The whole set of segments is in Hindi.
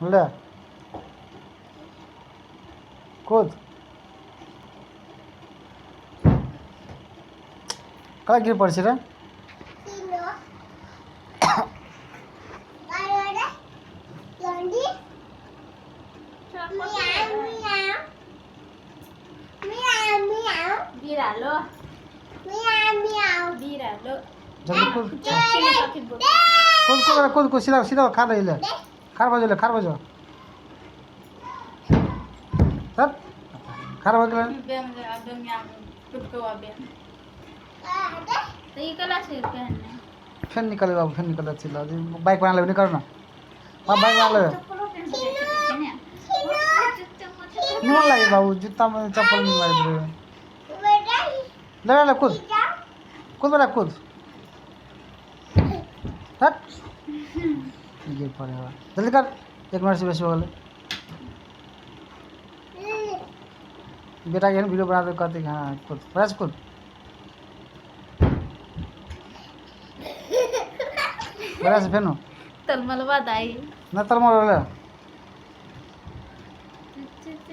ले कूद कहाँ गिर पड़ी रे Biralo. Biralo. जल्दी कूद Sini sakit buat. कूद कूद कूद कूद सीधा सीधा खार रही ले खार बजो सब खार बजो Abang yang ke abang. तो ये कला से पहनने फैन निकले बाबू फैन निकले चिल्ला बाइक बना ले निकल ना हाँ बाइक बना ले चप्पलों पहन के जाते हैं निमन लगे बाबू जूता में चप्पल नहीं लगे ले ले कूद कूद बेटा कूद हट गिर पड़ेगा जल्दी कर 1 मिनट से बेसी हो गए बेटा के वीडियो बना दे कहते हाँ कूद प्रयास कूद प्रयास फेनो तल मलबा दाई ना तर मारो ले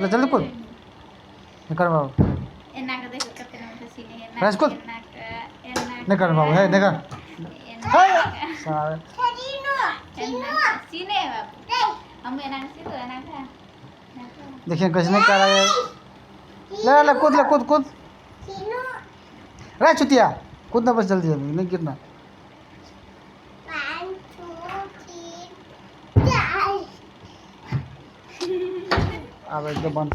ले जल्दी कूद निकल बाबू enak deh ketemu ke sini enak Press kut. enak निकल बाबू है निकल सारे enak sini babu kamu enak situ enak kan देखिए कैसे नहीं कर रहा है ले कूद कूद रे चुतिया कूदना बस जल्दी जल्दी नहीं गिरना अब एकदम बंद